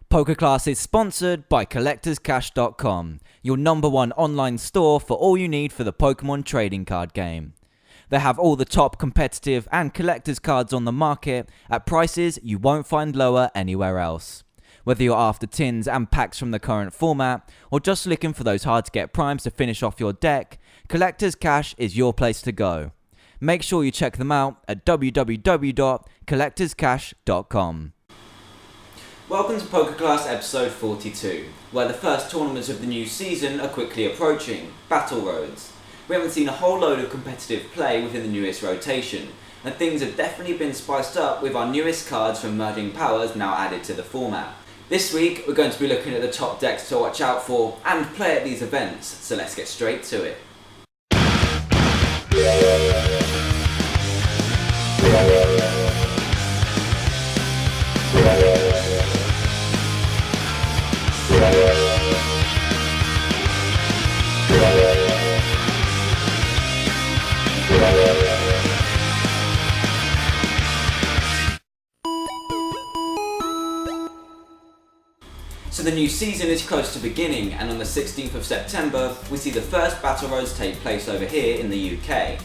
PokeClass is sponsored by CollectorsCash.com, your #1 online store for all you need for the Pokemon trading card game. They have all the top competitive and collector's cards on the market at prices you won't find lower anywhere else. Whether you're after tins and packs from the current format, or just looking for those hard to get primes to finish off your deck, Collector's Cash is your place to go. Make sure you check them out at www.collectorscash.com. Welcome to PokeClass episode 42, where the first tournaments of the new season are quickly approaching, Battle Roads. We haven't seen a whole load of competitive play within the newest rotation, and things have definitely been spiced up with our newest cards from Merging Powers now added to the format. This week we're going to be looking at the top decks to watch out for and play at these events, so let's get straight to it. So the new season is close to beginning, and on the 16th of September we see the first Battle Roads take place over here in the UK.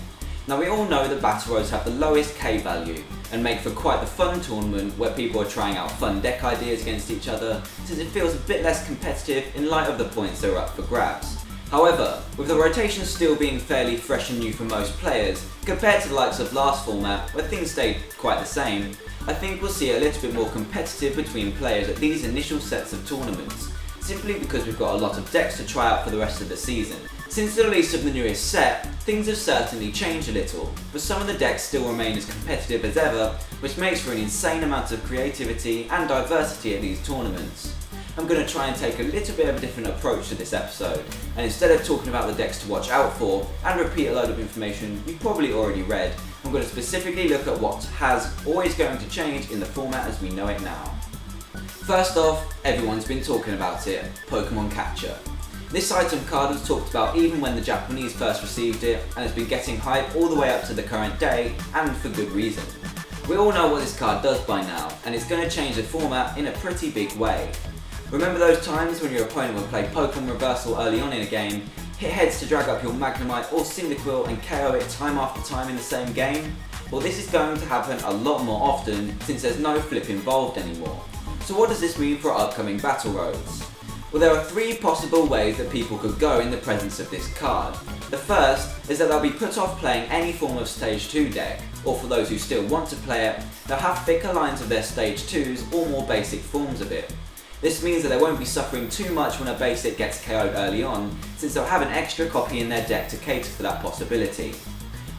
Now we all know that Battle Roads have the lowest K value and make for quite the fun tournament where people are trying out fun deck ideas against each other, since it feels a bit less competitive in light of the points that are up for grabs. However, with the rotation still being fairly fresh and new for most players, compared to the likes of last format where things stayed quite the same, I think we'll see a little bit more competitive between players at these initial sets of tournaments, simply because we've got a lot of decks to try out for the rest of the season. Since the release of the newest set, things have certainly changed a little, but some of the decks still remain as competitive as ever, which makes for an insane amount of creativity and diversity at these tournaments. I'm going to try and take a little bit of a different approach to this episode, and instead of talking about the decks to watch out for and repeat a load of information you've probably already read, I'm going to specifically look at what has or is going to change in the format as we know it now. First off, everyone's been talking about it, Pokemon Catcher. This item card was talked about even when the Japanese first received it, and has been getting hype all the way up to the current day, and for good reason. We all know what this card does by now, and it's going to change the format in a pretty big way. Remember those times when your opponent would play Pokemon Reversal early on in a game, hit heads to drag up your Magnemite or Cyndaquil and KO it time after time in the same game? Well, this is going to happen a lot more often since there's no flip involved anymore. So what does this mean for our upcoming Battle Roads? Well, there are three possible ways that people could go in the presence of this card. The first is that they'll be put off playing any form of Stage 2 deck, or for those who still want to play it, they'll have thicker lines of their Stage 2s or more basic forms of it. This means that they won't be suffering too much when a basic gets KO'd early on, since they'll have an extra copy in their deck to cater for that possibility.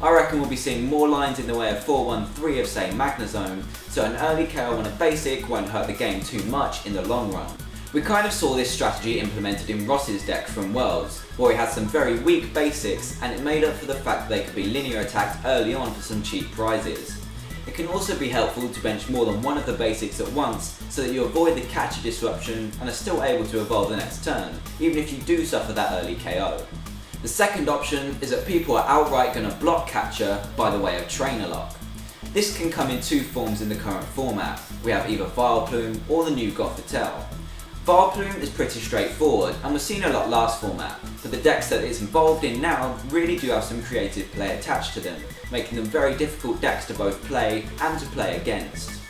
I reckon we'll be seeing more lines in the way of 4-1-3 of say Magnezone, so an early KO on a basic won't hurt the game too much in the long run. We kind of saw this strategy implemented in Ross's deck from Worlds, where he had some very weak basics and it made up for the fact that they could be linear attacked early on for some cheap prizes. It can also be helpful to bench more than one of the basics at once, so that you avoid the catcher disruption and are still able to evolve the next turn, even if you do suffer that early KO. The second option is that people are outright going to block catcher by the way of Trainer Lock. This can come in two forms in the current format. We have either Vileplume or the new Gothitelle. Vileplume is pretty straightforward and was seen a lot last format, but the decks that it's involved in now really do have some creative play attached to them, making them very difficult decks to both play and to play against.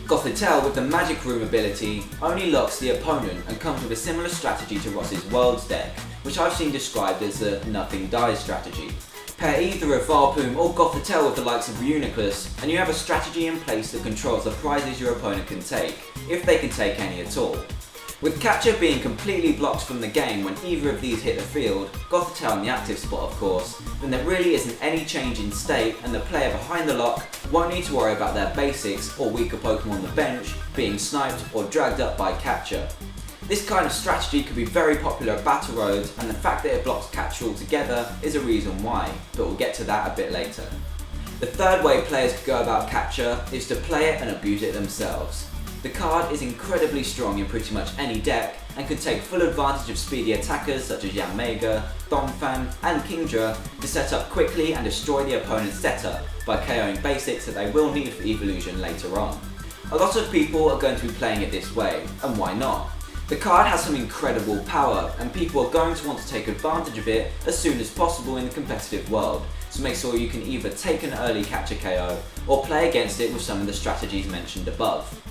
Gothitelle with the Magic Room ability only locks the opponent and comes with a similar strategy to Ross's Worlds deck, which I've seen described as a nothing dies strategy. Pair either of Vileplume or Gothitelle with the likes of Reuniclus, and you have a strategy in place that controls the prizes your opponent can take, if they can take any at all. With Catcher being completely blocked from the game when either of these hit the field, Gothitelle in the active spot of course, then there really isn't any change in state and the player behind the lock won't need to worry about their basics or weaker Pokemon on the bench being sniped or dragged up by Catcher. This kind of strategy could be very popular at Battle Roads, and the fact that it blocks Catcher altogether is a reason why, but we'll get to that a bit later. The third way players could go about Catcher is to play it and abuse it themselves. The card is incredibly strong in pretty much any deck and can take full advantage of speedy attackers such as Yanmega, Donphan and Kingdra to set up quickly and destroy the opponent's setup by KOing basics that they will need for evolution later on. A lot of people are going to be playing it this way, and why not? The card has some incredible power, and people are going to want to take advantage of it as soon as possible in the competitive world, so make sure you can either take an early Catcher KO, or play against it with some of the strategies mentioned above.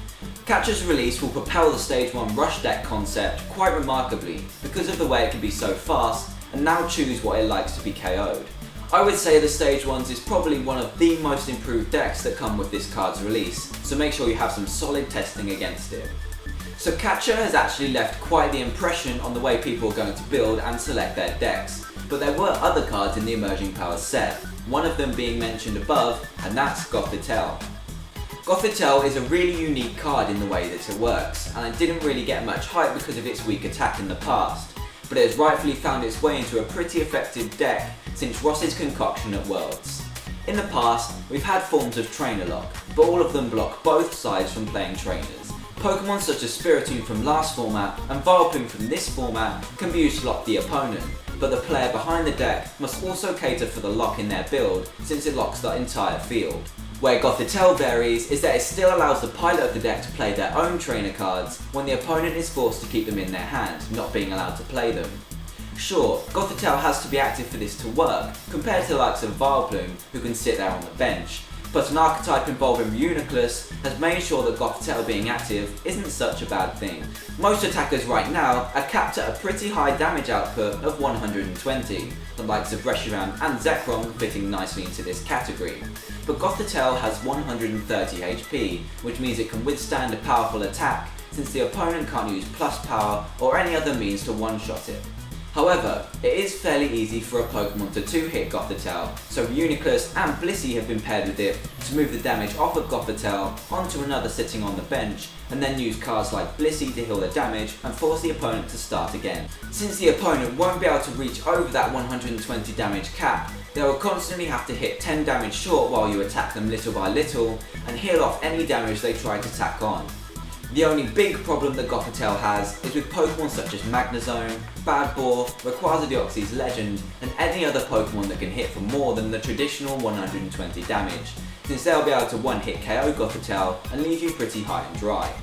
Catcher's release will propel the Stage 1 Rush deck concept quite remarkably because of the way it can be so fast, and now choose what it likes to be KO'd. I would say the Stage 1s is probably one of the most improved decks that come with this card's release, so make sure you have some solid testing against it. So Catcher has actually left quite the impression on the way people are going to build and select their decks, but there were other cards in the Emerging Powers set, one of them being mentioned above, and that's Gothitelle. Gothitelle is a really unique card in the way that it works, and it didn't really get much hype because of its weak attack in the past, but it has rightfully found its way into a pretty effective deck since Ross's concoction at Worlds. In the past, we've had forms of Trainer Lock, but all of them block both sides from playing trainers. Pokemon such as Spiritomb from last format and Vileplume from this format can be used to lock the opponent, but the player behind the deck must also cater for the lock in their build since it locks the entire field. Where Gothitelle varies is that it still allows the pilot of the deck to play their own trainer cards when the opponent is forced to keep them in their hand, not being allowed to play them. Sure, Gothitelle has to be active for this to work, compared to the likes of Vileplume, who can sit there on the bench, but an archetype involving Vileplume has made sure that Gothitelle being active isn't such a bad thing. Most attackers right now are capped at a pretty high damage output of 120, the likes of Reshiram and Zekrom fitting nicely into this category. But Gothitelle has 130 HP, which means it can withstand a powerful attack since the opponent can't use plus power or any other means to one-shot it. However, it is fairly easy for a Pokemon to two-hit Gothitelle, so Uniclus and Blissey have been paired with it to move the damage off of Gothitelle onto another sitting on the bench, and then use cards like Blissey to heal the damage and force the opponent to start again. Since the opponent won't be able to reach over that 120 damage cap, they will constantly have to hit 10 damage short while you attack them little by little, and heal off any damage they try to tack on. The only big problem that Gothitelle has is with Pokemon such as Magnezone, Bad Boar, Rayquaza Deoxys Legend, and any other Pokemon that can hit for more than the traditional 120 damage, since they'll be able to one-hit KO Gothitelle and leave you pretty high and dry.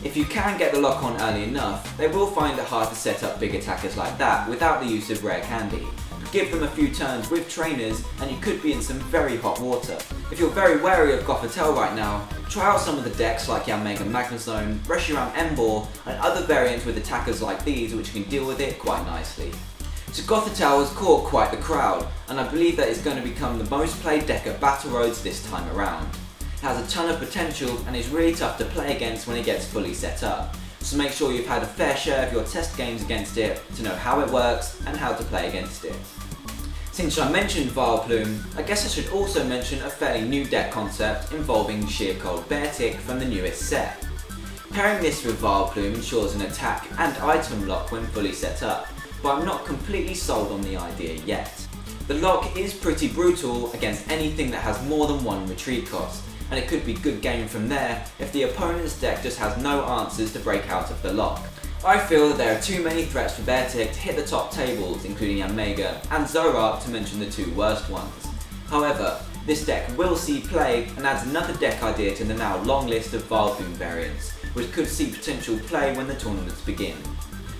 If you can get the lock on early enough, they will find it hard to set up big attackers like that without the use of Rare Candy. Give them a few turns with trainers and you could be in some very hot water. If you're very wary of Gothitelle right now, try out some of the decks like Yanmega Magnezone, Reshiram Emboar, and other variants with attackers like these which can deal with it quite nicely. So Gothitelle has caught quite the crowd, and I believe that it's going to become the most played deck at Battle Roads this time around. It has a ton of potential and is really tough to play against when it gets fully set up. So make sure you've had a fair share of your test games against it to know how it works and how to play against it. Since I mentioned Vileplume, I guess I should also mention a fairly new deck concept involving Sheer Cold Beartic from the newest set. Pairing this with Vileplume ensures an attack and item lock when fully set up, but I'm not completely sold on the idea yet. The lock is pretty brutal against anything that has more than one retreat cost, and it could be good game from there if the opponent's deck just has no answers to break out of the lock. I feel that there are too many threats for Beartic to hit the top tables, including Yanmega and Zoroark to mention the two worst ones. However, this deck will see play and adds another deck idea to the now long list of Vileplume variants, which could see potential play when the tournaments begin.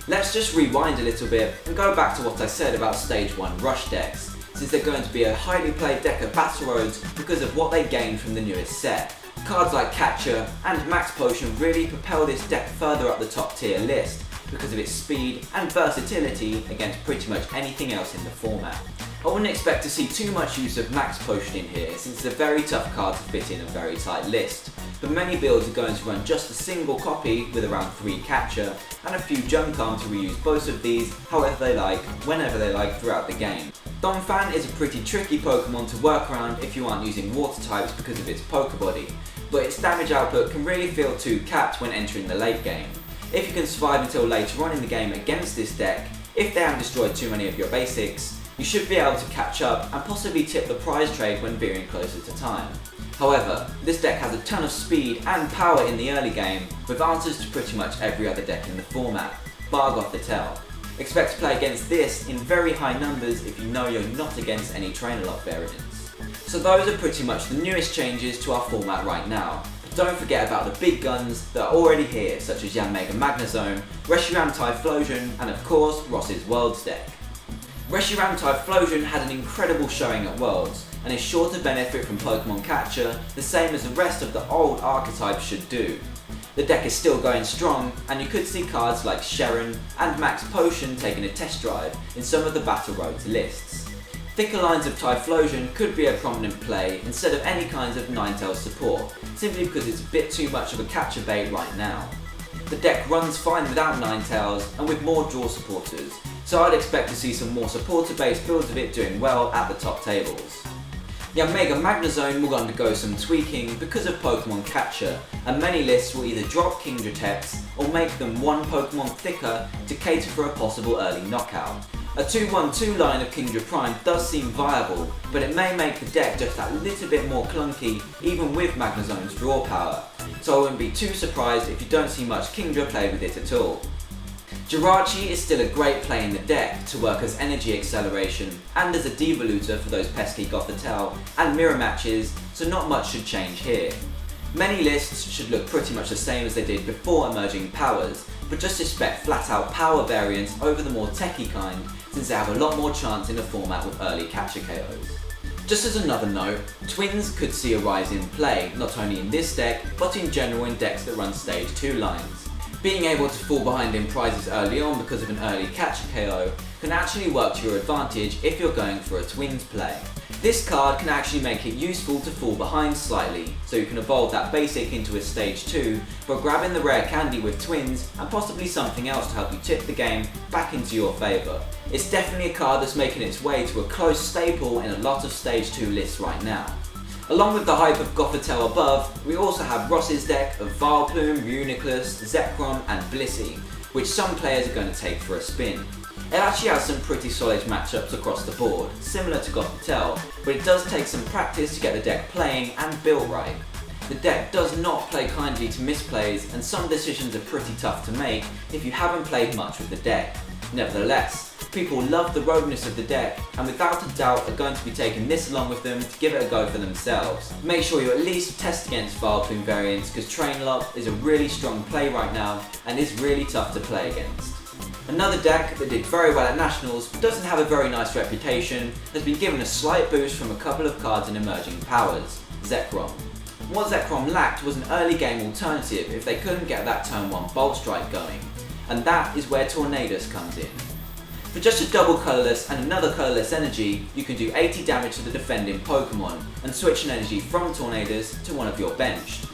Let's just rewind a little bit and go back to what I said about Stage 1 Rush decks, since they're going to be a highly played deck at Battle Roads because of what they gained from the newest set. Cards like Catcher and Max Potion really propel this deck further up the top tier list because of its speed and versatility against pretty much anything else in the format. I wouldn't expect to see too much use of Max Potion in here since it's a very tough card to fit in a very tight list, but many builds are going to run just a single copy with around 3 Catcher and a few Junkarm to reuse both of these however they like, whenever they like throughout the game. Donphan is a pretty tricky Pokemon to work around if you aren't using water types because of its Pokebody, but its damage output can really feel too capped when entering the late game. If you can survive until later on in the game against this deck, if they haven't destroyed too many of your basics, you should be able to catch up and possibly tip the prize trade when veering closer to time. However, this deck has a ton of speed and power in the early game, with answers to pretty much every other deck in the format, bar Gothitelle. Expect to play against this in very high numbers if you know you're not against any trainer lock variants. So those are pretty much the newest changes to our format right now, Don't forget about the big guns that are already here, such as Yanmega Magnezone, Reshiram Typhlosion, and of course Ross's Worlds deck. Reshiram Typhlosion had an incredible showing at Worlds, and is sure to benefit from Pokemon Catcher the same as the rest of the old archetypes should do. The deck is still going strong, and you could see cards like Sharon and Max Potion taking a test drive in some of the Battle Roads lists. Thicker lines of Typhlosion could be a prominent play instead of any kinds of Ninetales support, simply because it's a bit too much of a catcher bait right now. The deck runs fine without Ninetales and with more draw supporters, so I'd expect to see some more supporter based builds of it doing well at the top tables. Yanmega Magnezone will undergo some tweaking because of Pokemon Catcher, and many lists will either drop Kingdra techs or make them one Pokemon thicker to cater for a possible early knockout. A 2-1-2 line of Kingdra Prime does seem viable, but it may make the deck just that little bit more clunky even with Magnezone's draw power, so I wouldn't be too surprised if you don't see much Kingdra play with it at all. Jirachi is still a great play in the deck to work as energy acceleration and as a devoluter for those pesky Gothitelle and mirror matches, so not much should change here. Many lists should look pretty much the same as they did before emerging powers, but just expect flat out power variants over the more techie kind, since they have a lot more chance in a format with early catcher KOs. Just as another note, Twins could see a rise in play, not only in this deck, but in general in decks that run stage 2 lines. Being able to fall behind in prizes early on because of an early catcher KO can actually work to your advantage if you're going for a Twins play. This card can actually make it useful to fall behind slightly, so you can evolve that basic into a stage 2 by grabbing the rare candy with Twins and possibly something else to help you tip the game back into your favour. It's definitely a card that's making its way to a close staple in a lot of stage 2 lists right now. Along with the hype of Gothitelle above, we also have Ross's deck of Vileplume, Uniclus, Zekrom and Blissey, which some players are going to take for a spin. It actually has some pretty solid matchups across the board, similar to Gothitelle, but it does take some practice to get the deck playing and built right. The deck does not play kindly to misplays, and some decisions are pretty tough to make if you haven't played much with the deck. Nevertheless, people love the rogueness of the deck, and without a doubt are going to be taking this along with them to give it a go for themselves. Make sure you at least test against Vileplume variants, because Train Lock is a really strong play right now and is really tough to play against. Another deck that did very well at Nationals but doesn't have a very nice reputation has been given a slight boost from a couple of cards in Emerging Powers, Zekrom. What Zekrom lacked was an early game alternative if they couldn't get that turn 1 Bolt Strike going, and that is where Tornadus comes in. For just a double colourless and another colourless energy, you can do 80 damage to the defending Pokemon and switch an energy from Tornadus to one of your benched.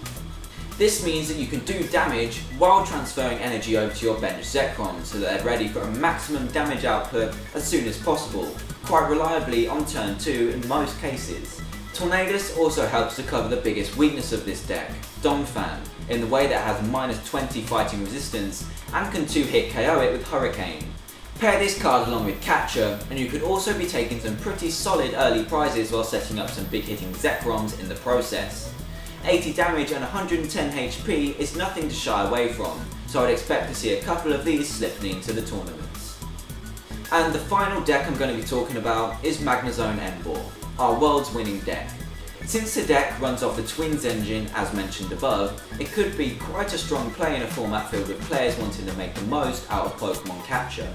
This means that you can do damage while transferring energy over to your benched Zekrom so that they're ready for a maximum damage output as soon as possible, quite reliably on turn 2 in most cases. Tornadus also helps to cover the biggest weakness of this deck, Donphan, in the way that it has -20 fighting resistance and can 2-hit KO it with Hurricane. Pair this card along with Catcher and you could also be taking some pretty solid early prizes while setting up some big hitting Zekroms in the process. 80 damage and 110 HP is nothing to shy away from, so I'd expect to see a couple of these slipping into the tournaments. And the final deck I'm going to be talking about is Magnezone Emboar, our world's winning deck. Since the deck runs off the Twins engine as mentioned above, it could be quite a strong play in a format filled with players wanting to make the most out of Pokemon Catcher.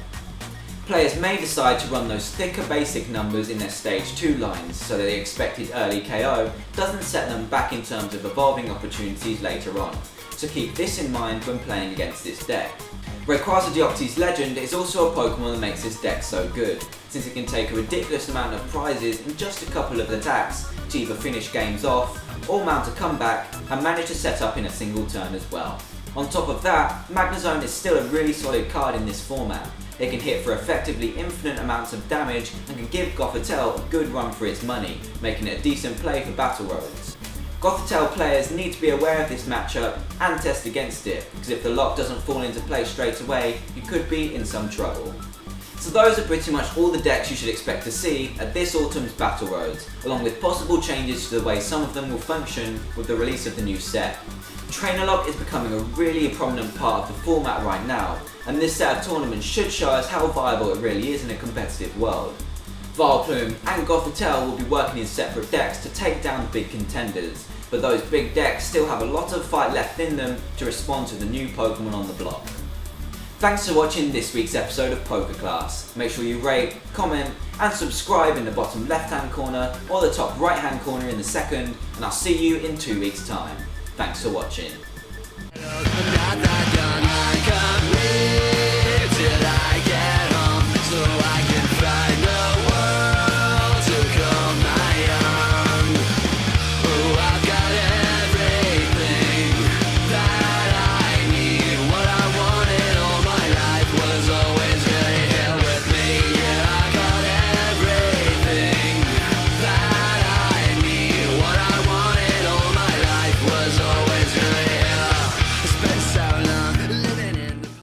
Players may decide to run those thicker basic numbers in their stage 2 lines so that the expected early KO doesn't set them back in terms of evolving opportunities later on, so keep this in mind when playing against this deck. Rayquaza Deoxys Legend is also a Pokemon that makes this deck so good, since it can take a ridiculous amount of prizes in just a couple of attacks to either finish games off or mount a comeback and manage to set up in a single turn as well. On top of that, Magnezone is still a really solid card in this format. It can hit for effectively infinite amounts of damage and can give Gothitelle a good run for its money, making it a decent play for Battle Roads. Gothitelle players need to be aware of this matchup and test against it, because if the lock doesn't fall into play straight away, you could be in some trouble. So those are pretty much all the decks you should expect to see at this autumn's Battle Roads, along with possible changes to the way some of them will function with the release of the new set. Trainer Lock is becoming a really prominent part of the format right now, and this set of tournaments should show us how viable it really is in a competitive world. Vileplume and Gothitelle will be working in separate decks to take down the big contenders, but those big decks still have a lot of fight left in them to respond to the new Pokemon on the block. Thanks for watching this week's episode of PokeClass. Make sure you rate, comment and subscribe in the bottom left hand corner or the top right hand corner in the second, and I'll see you in 2 weeks time. Thanks for watching.